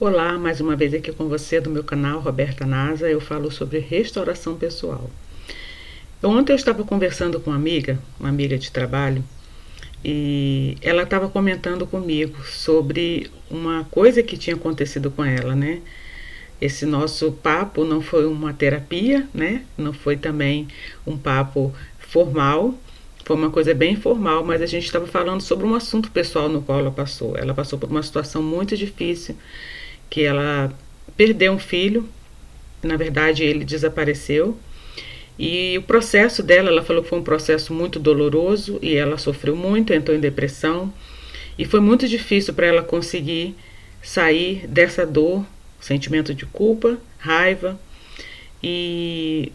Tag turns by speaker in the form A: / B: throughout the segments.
A: Olá, mais uma vez aqui com você do meu canal Roberta Nasa. Eu falo sobre restauração pessoal. Ontem eu estava conversando com uma amiga de trabalho, e ela estava comentando comigo sobre uma coisa que tinha acontecido com ela, né? Esse nosso papo não foi uma terapia, né? Não foi também um papo formal. Foi uma coisa bem informal, mas a gente estava falando sobre um assunto pessoal no qual ela passou. Ela passou por uma situação muito difícil, que ela perdeu um filho. Na verdade, ele desapareceu. E o processo dela, ela falou que foi um processo muito doloroso e ela sofreu muito, entrou em depressão. E foi muito difícil para ela conseguir sair dessa dor, sentimento de culpa, raiva. E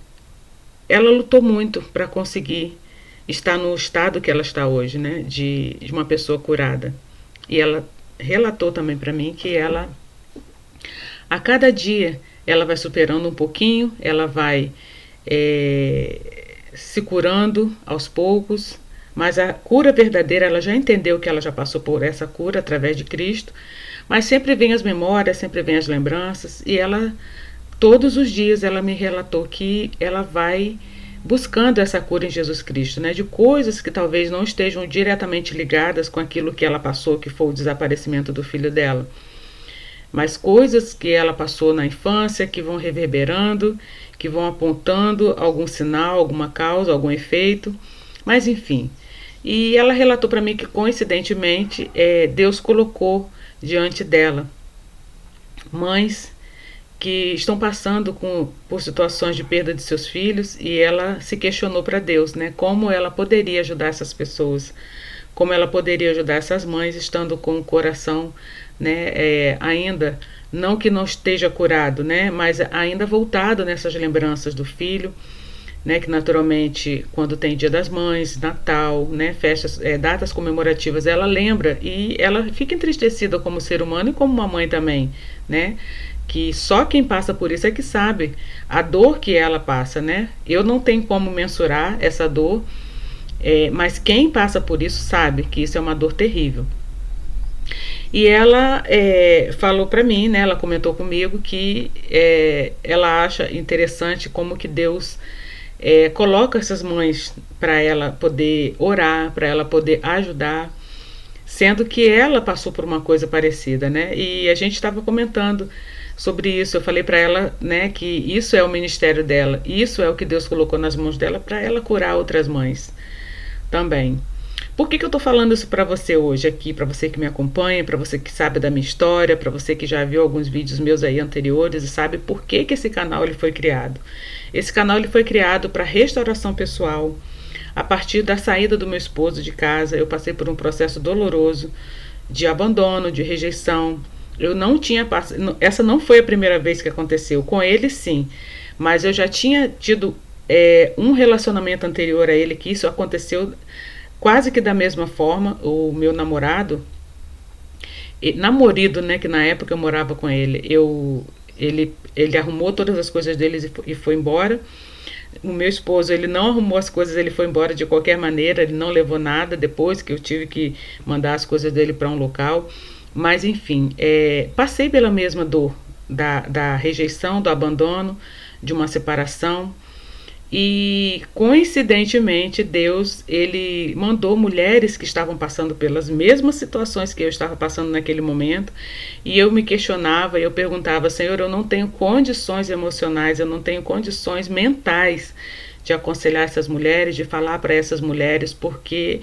A: ela lutou muito para conseguir estar no estado que ela está hoje, né? De uma pessoa curada. E ela relatou também para mim que ela, a cada dia, ela vai superando um pouquinho, ela vai se curando aos poucos, mas a cura verdadeira, ela já entendeu que ela já passou por essa cura através de Cristo, mas sempre vem as memórias, sempre vem as lembranças, e ela, todos os dias, ela me relatou que ela vai buscando essa cura em Jesus Cristo, né, de coisas que talvez não estejam diretamente ligadas com aquilo que ela passou, que foi o desaparecimento do filho dela, mas coisas que ela passou na infância que vão reverberando, que vão apontando algum sinal, alguma causa, algum efeito, mas enfim. E ela relatou para mim que coincidentemente Deus colocou diante dela mães que estão passando por situações de perda de seus filhos, e ela se questionou para Deus, né, como ela poderia ajudar essas pessoas, como ela poderia ajudar essas mães estando com o coração, né, ainda, não que não esteja curado, né, mas ainda voltado nessas lembranças do filho, né, que naturalmente quando tem Dia das Mães, Natal, né, festas, datas comemorativas, ela lembra e ela fica entristecida como ser humano e como uma mãe também, né, que só quem passa por isso é que sabe a dor que ela passa, né. Eu não tenho como mensurar essa dor, mas quem passa por isso sabe que isso é uma dor terrível. E ela falou para mim, né, ela comentou comigo que ela acha interessante como que Deus coloca essas mães para ela poder orar, para ela poder ajudar, sendo que ela passou por uma coisa parecida, né? E a gente estava comentando sobre isso. Eu falei para ela, né, que isso é o ministério dela, isso é o que Deus colocou nas mãos dela para ela curar outras mães também. Por que eu estou falando isso para você hoje aqui, para você que me acompanha, para você que sabe da minha história, para você que já viu alguns vídeos meus aí anteriores e sabe por que esse canal ele foi criado? Esse canal ele foi criado para restauração pessoal. A partir da saída do meu esposo de casa, eu passei por um processo doloroso de abandono, de rejeição. Eu não tinha passado, essa não foi a primeira vez que aconteceu, com ele sim, mas eu já tinha tido um relacionamento anterior a ele que isso aconteceu quase que da mesma forma. O meu namorado, namorado, né, que na época eu morava com ele, ele arrumou todas as coisas dele e foi embora. O meu esposo, ele não arrumou as coisas, ele foi embora de qualquer maneira, ele não levou nada depois que eu tive que mandar as coisas dele para um local. Mas enfim, passei pela mesma dor da rejeição, do abandono, de uma separação. E coincidentemente Deus ele mandou mulheres que estavam passando pelas mesmas situações que eu estava passando naquele momento, e eu me questionava, eu perguntava: Senhor, eu não tenho condições emocionais, eu não tenho condições mentais de aconselhar essas mulheres, de falar para essas mulheres, porque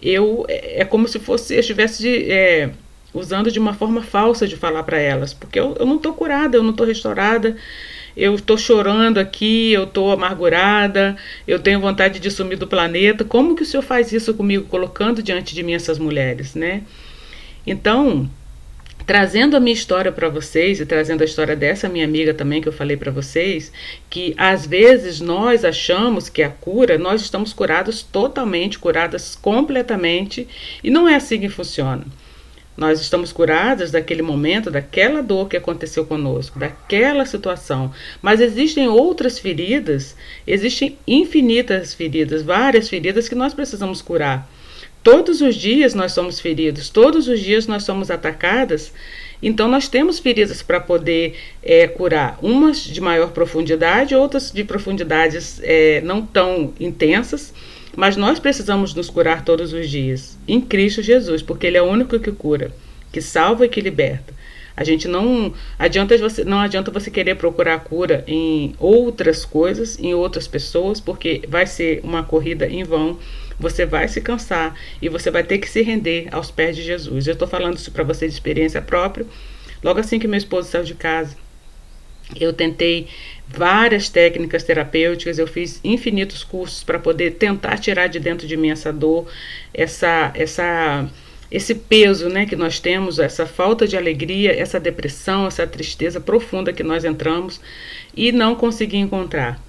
A: é como se fosse eu estivesse usando de uma forma falsa de falar para elas, porque eu não estou curada, eu não estou restaurada, eu estou chorando aqui, eu estou amargurada, eu tenho vontade de sumir do planeta. Como que o Senhor faz isso comigo, colocando diante de mim essas mulheres, né? Então, trazendo a minha história para vocês e trazendo a história dessa minha amiga também que eu falei para vocês, que às vezes nós achamos que a cura, nós estamos curados totalmente, curadas completamente, e não é assim que funciona. Nós estamos curadas daquele momento, daquela dor que aconteceu conosco, daquela situação. Mas existem outras feridas, existem infinitas feridas, várias feridas que nós precisamos curar. Todos os dias nós somos feridos, todos os dias nós somos atacadas Então nós temos feridas para poder curar, umas de maior profundidade, outras de profundidades não tão intensas, mas nós precisamos nos curar todos os dias, em Cristo Jesus, porque Ele é o único que cura, que salva e que liberta. A gente não adianta você querer procurar cura em outras coisas, em outras pessoas, porque vai ser uma corrida em vão. Você vai se cansar e você vai ter que se render aos pés de Jesus. Eu estou falando isso para você de experiência própria. Logo assim que meu esposo saiu de casa, eu tentei várias técnicas terapêuticas, eu fiz infinitos cursos para poder tentar tirar de dentro de mim essa dor, esse peso, né, que nós temos, essa falta de alegria, essa depressão, essa tristeza profunda que nós entramos e não consegui encontrar.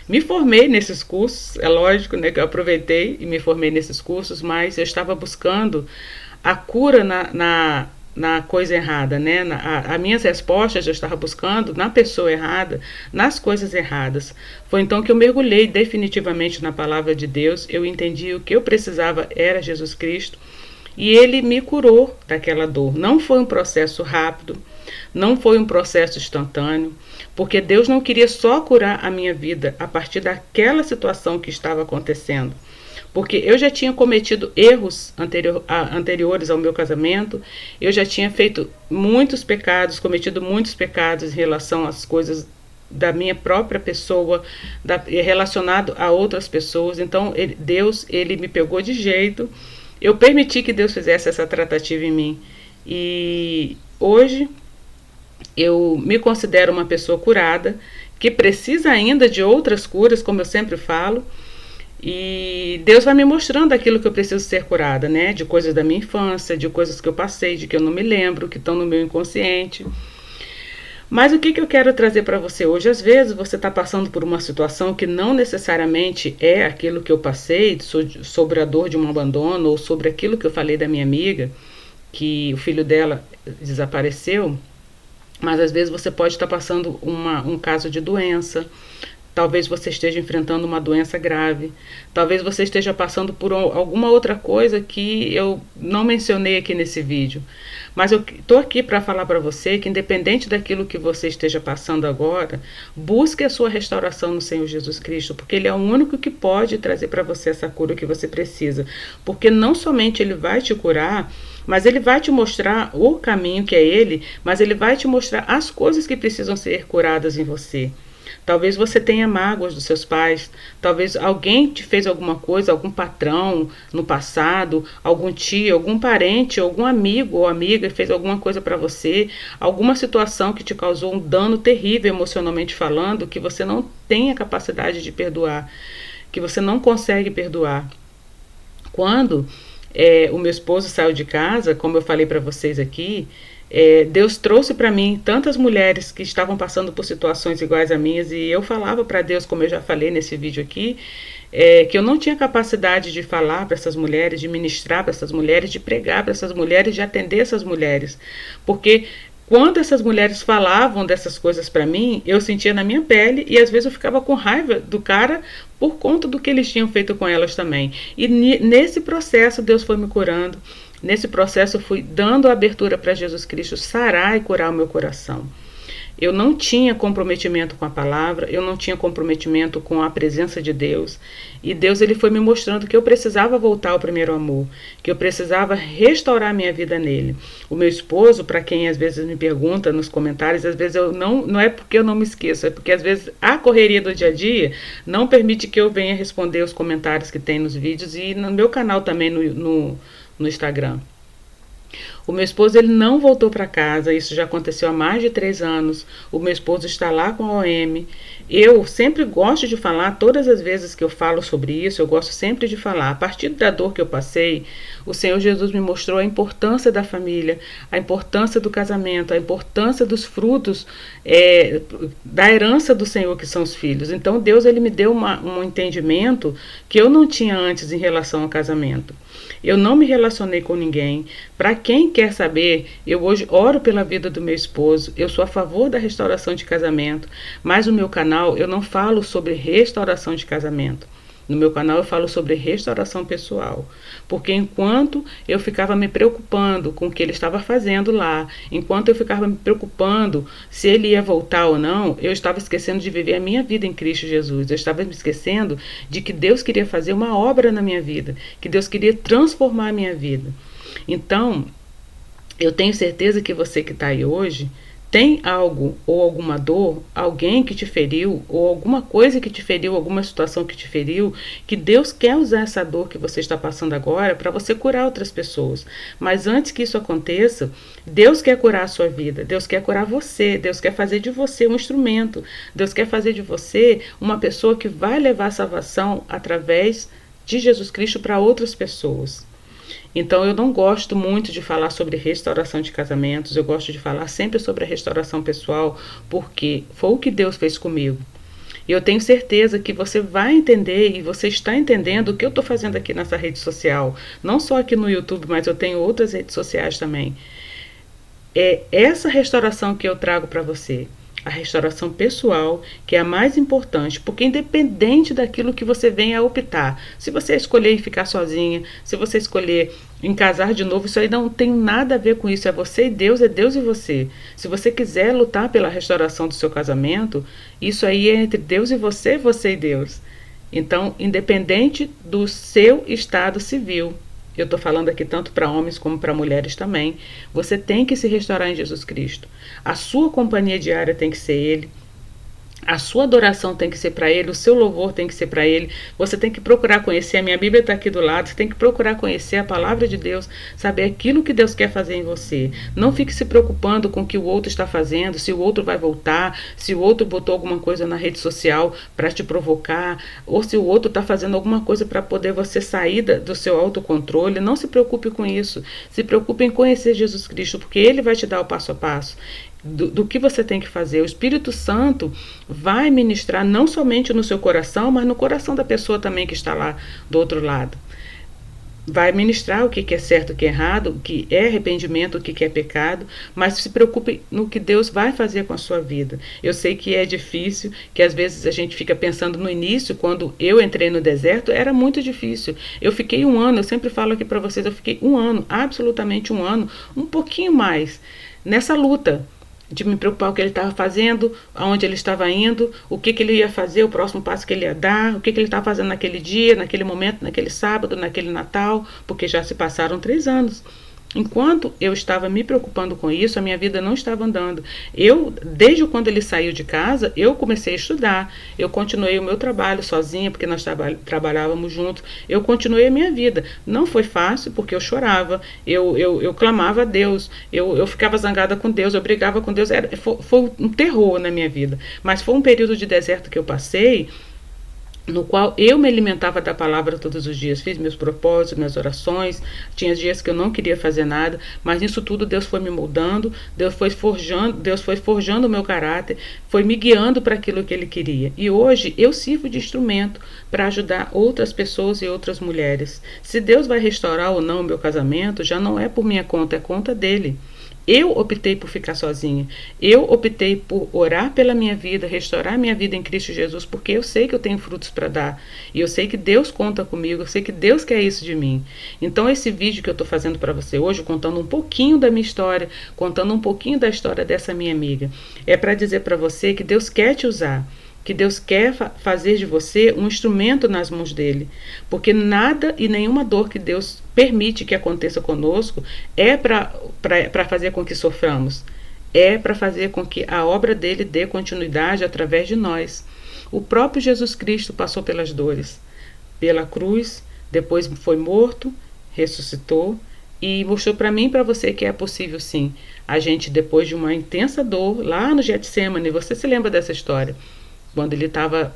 A: Me formei nesses cursos, é lógico, né, que eu aproveitei e me formei nesses cursos, mas eu estava buscando a cura na coisa errada, né? As minhas respostas eu estava buscando na pessoa errada, nas coisas erradas. Foi então que eu mergulhei definitivamente na palavra de Deus, eu entendi o que eu precisava era Jesus Cristo, e Ele me curou daquela dor. Não foi um processo rápido, não foi um processo instantâneo, porque Deus não queria só curar a minha vida a partir daquela situação que estava acontecendo. Porque eu já tinha cometido erros anteriores ao meu casamento, eu já tinha feito muitos pecados, cometido muitos pecados em relação às coisas da minha própria pessoa, relacionado a outras pessoas. Então Deus, Ele me pegou de jeito, eu permiti que Deus fizesse essa tratativa em mim. E hoje eu me considero uma pessoa curada, que precisa ainda de outras curas, como eu sempre falo, e Deus vai me mostrando aquilo que eu preciso ser curada, né? De coisas da minha infância, de coisas que eu passei, de que eu não me lembro, que estão no meu inconsciente. Mas o que eu quero trazer para você hoje? Às vezes você está passando por uma situação que não necessariamente é aquilo que eu passei, sobre a dor de um abandono, ou sobre aquilo que eu falei da minha amiga, que o filho dela desapareceu. Mas às vezes você pode estar passando um caso de doença, talvez você esteja enfrentando uma doença grave, talvez você esteja passando por alguma outra coisa que eu não mencionei aqui nesse vídeo. Mas eu estou aqui para falar para você que, independente daquilo que você esteja passando agora, busque a sua restauração no Senhor Jesus Cristo, porque Ele é o único que pode trazer para você essa cura que você precisa. Porque não somente Ele vai te curar, mas Ele vai te mostrar o caminho que é Ele, mas Ele vai te mostrar as coisas que precisam ser curadas em você. Talvez você tenha mágoas dos seus pais, talvez alguém te fez alguma coisa, algum patrão no passado, algum tio, algum parente, algum amigo ou amiga fez alguma coisa para você, alguma situação que te causou um dano terrível emocionalmente falando, que você não tem a capacidade de perdoar, que você não consegue perdoar. Quando o meu esposo saiu de casa, como eu falei para vocês aqui, Deus trouxe para mim tantas mulheres que estavam passando por situações iguais a minhas, e eu falava para Deus, como eu já falei nesse vídeo aqui, que eu não tinha capacidade de falar para essas mulheres, de ministrar para essas mulheres, de pregar para essas mulheres, de atender essas mulheres, porque quando essas mulheres falavam dessas coisas para mim, eu sentia na minha pele, e às vezes eu ficava com raiva do cara por conta do que eles tinham feito com elas também. E nesse processo Deus foi me curando. Nesse processo eu fui dando abertura para Jesus Cristo sarar e curar o meu coração. Eu não tinha comprometimento com a palavra, eu não tinha comprometimento com a presença de Deus. E Deus, Ele foi me mostrando que eu precisava voltar ao primeiro amor, que eu precisava restaurar minha vida nele. O meu esposo, para quem às vezes me pergunta nos comentários, às vezes eu não é porque eu não me esqueço, é porque às vezes a correria do dia a dia não permite que eu venha responder os comentários que tem nos vídeos e no meu canal também no Instagram. O meu esposo, ele não voltou para casa, isso já aconteceu há mais de 3 anos. O meu esposo está lá com a OM. Eu sempre gosto de falar, todas as vezes que eu falo sobre isso, eu gosto sempre de falar. A partir da dor que eu passei, o Senhor Jesus me mostrou a importância da família, a importância do casamento, a importância dos frutos da herança do Senhor, que são os filhos. Então Deus, ele me deu um entendimento que eu não tinha antes em relação ao casamento. Eu não me relacionei com ninguém. Para quem quer saber, eu hoje oro pela vida do meu esposo, eu sou a favor da restauração de casamento, mas no meu canal eu não falo sobre restauração de casamento. No meu canal eu falo sobre restauração pessoal, porque enquanto eu ficava me preocupando com o que ele estava fazendo lá, enquanto eu ficava me preocupando se ele ia voltar ou não, eu estava esquecendo de viver a minha vida em Cristo Jesus. Eu estava me esquecendo de que Deus queria fazer uma obra na minha vida, que Deus queria transformar a minha vida. Então, eu tenho certeza que você que está aí hoje tem algo ou alguma dor, alguém que te feriu, ou alguma coisa que te feriu, alguma situação que te feriu, que Deus quer usar essa dor que você está passando agora para você curar outras pessoas. Mas antes que isso aconteça, Deus quer curar a sua vida, Deus quer curar você, Deus quer fazer de você um instrumento, Deus quer fazer de você uma pessoa que vai levar a salvação através de Jesus Cristo para outras pessoas. Então eu não gosto muito de falar sobre restauração de casamentos, eu gosto de falar sempre sobre a restauração pessoal, porque foi o que Deus fez comigo. E eu tenho certeza que você vai entender e você está entendendo o que eu estou fazendo aqui nessa rede social. Não só aqui no YouTube, mas eu tenho outras redes sociais também. É essa restauração que eu trago para você. A restauração pessoal, que é a mais importante, porque independente daquilo que você venha a optar, se você escolher ficar sozinha, se você escolher em casar de novo, isso aí não tem nada a ver com isso, é você e Deus e você. Se você quiser lutar pela restauração do seu casamento, isso aí é entre Deus e você e Deus. Então, independente do seu estado civil, eu estou falando aqui tanto para homens como para mulheres também, você tem que se restaurar em Jesus Cristo. A sua companhia diária tem que ser Ele. A sua adoração tem que ser para Ele, o seu louvor tem que ser para Ele. Você tem que procurar conhecer, a minha Bíblia está aqui do lado, você tem que procurar conhecer a palavra de Deus, saber aquilo que Deus quer fazer em você. Não fique se preocupando com o que o outro está fazendo, se o outro vai voltar, se o outro botou alguma coisa na rede social para te provocar, ou se o outro está fazendo alguma coisa para poder você sair do seu autocontrole. Não se preocupe com isso. Se preocupe em conhecer Jesus Cristo, porque Ele vai te dar o passo a passo. Do que você tem que fazer. O Espírito Santo vai ministrar não somente no seu coração, mas no coração da pessoa também que está lá do outro lado. Vai ministrar o que é certo, o que é errado, o que é arrependimento, o que é pecado, mas se preocupe no que Deus vai fazer com a sua vida. Eu sei que é difícil, que às vezes a gente fica pensando no início, quando eu entrei no deserto, era muito difícil. Eu fiquei 1 ano, eu sempre falo aqui para vocês, eu fiquei 1 ano, absolutamente 1 ano, um pouquinho mais, nessa luta de me preocupar com o que ele estava fazendo, aonde ele estava indo, o que ele ia fazer, o próximo passo que ele ia dar, o que ele estava fazendo naquele dia, naquele momento, naquele sábado, naquele Natal, porque já se passaram 3 anos. Enquanto eu estava me preocupando com isso, a minha vida não estava andando. Desde quando ele saiu de casa, eu comecei a estudar. Eu continuei o meu trabalho sozinha, porque nós trabalhávamos juntos. Eu continuei a minha vida. Não foi fácil, porque eu chorava, eu clamava a Deus, eu ficava zangada com Deus, eu brigava com Deus. Foi um terror na minha vida. Mas foi um período de deserto que eu passei, no qual eu me alimentava da palavra todos os dias, fiz meus propósitos, minhas orações, tinha dias que eu não queria fazer nada, mas nisso tudo Deus foi me moldando, Deus foi forjando o meu caráter, foi me guiando para aquilo que Ele queria. E hoje eu sirvo de instrumento para ajudar outras pessoas e outras mulheres. Se Deus vai restaurar ou não o meu casamento, já não é por minha conta, é conta dele. Eu optei por ficar sozinha. Eu optei por orar pela minha vida, restaurar minha vida em Cristo Jesus, porque eu sei que eu tenho frutos para dar. E eu sei que Deus conta comigo, eu sei que Deus quer isso de mim. Então esse vídeo que eu estou fazendo para você hoje, contando um pouquinho da minha história, contando um pouquinho da história dessa minha amiga, é para dizer para você que Deus quer te usar, que Deus quer fazer de você um instrumento nas mãos dele, porque nada e nenhuma dor que Deus permite que aconteça conosco é para fazer com que soframos, é para fazer com que a obra dele dê continuidade através de nós. O próprio Jesus Cristo passou pelas dores, pela cruz, depois foi morto, ressuscitou e mostrou para mim e para você que é possível sim. A gente, depois de uma intensa dor, lá no Getsemane, você se lembra dessa história? Quando ele estava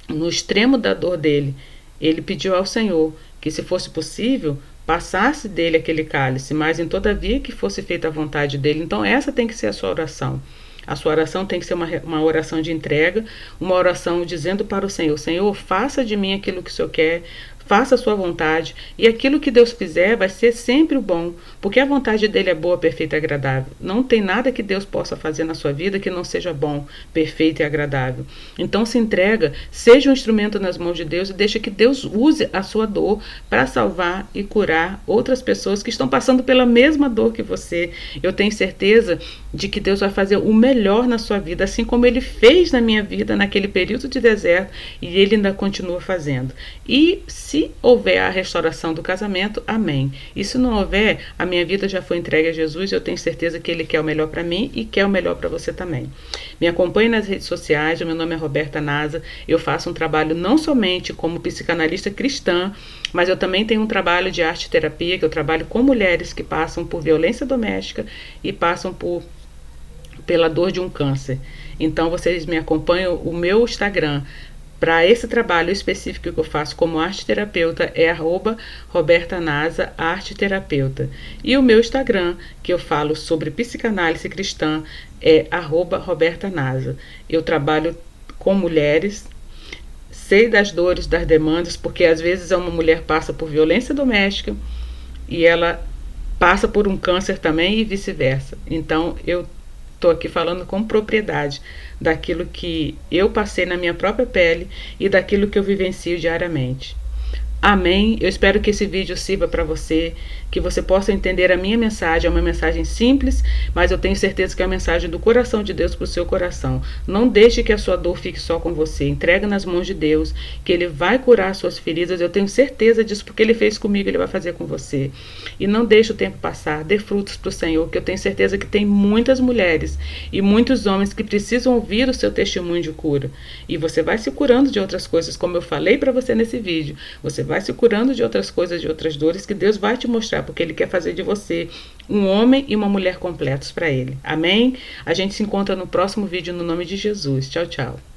A: no extremo da dor dele, ele pediu ao Senhor que, se fosse possível, passasse dele aquele cálice, mas em todavia que fosse feita a vontade dele. Então essa tem que ser a sua oração. A sua oração tem que ser uma oração de entrega, uma oração dizendo para o Senhor: Senhor, faça de mim aquilo que o Senhor quer, faça a sua vontade, e aquilo que Deus fizer vai ser sempre o bom, porque a vontade dele é boa, perfeita e agradável. Não tem nada que Deus possa fazer na sua vida que não seja bom, perfeito e agradável. Então se entrega, seja um instrumento nas mãos de Deus e deixa que Deus use a sua dor para salvar e curar outras pessoas que estão passando pela mesma dor que você. Eu tenho certeza de que Deus vai fazer o melhor na sua vida, assim como Ele fez na minha vida naquele período de deserto, e Ele ainda continua fazendo. E se houver a restauração do casamento, amém. E se não houver, a minha vida já foi entregue a Jesus, eu tenho certeza que Ele quer o melhor para mim e quer o melhor para você também. Me acompanhe nas redes sociais, o meu nome é Roberta Nasa, eu faço um trabalho não somente como psicanalista cristã, mas eu também tenho um trabalho de arte-terapia, que eu trabalho com mulheres que passam por violência doméstica e passam pela dor de um câncer. Então vocês me acompanham, o meu Instagram para esse trabalho específico que eu faço como arte-terapeuta é @RobertaNasa Arte-Terapeuta. E o meu Instagram, que eu falo sobre psicanálise cristã, é @RobertaNasa. Eu trabalho com mulheres, sei das dores, das demandas, porque às vezes uma mulher passa por violência doméstica e ela passa por um câncer também e vice-versa. Então eu estou aqui falando com propriedade daquilo que eu passei na minha própria pele e daquilo que eu vivencio diariamente. Amém? Eu espero que esse vídeo sirva para você, que você possa entender a minha mensagem. É uma mensagem simples, mas eu tenho certeza que é a mensagem do coração de Deus para o seu coração. Não deixe que a sua dor fique só com você. Entrega nas mãos de Deus, que Ele vai curar as suas feridas. Eu tenho certeza disso, porque Ele fez comigo, Ele vai fazer com você. E não deixe o tempo passar. Dê frutos para o Senhor, que eu tenho certeza que tem muitas mulheres e muitos homens que precisam ouvir o seu testemunho de cura. E você vai se curando de outras coisas, como eu falei para você nesse vídeo. Você vai se curando de outras coisas, de outras dores, que Deus vai te mostrar, porque Ele quer fazer de você um homem e uma mulher completos para Ele. Amém? A gente se encontra no próximo vídeo no nome de Jesus. Tchau, tchau.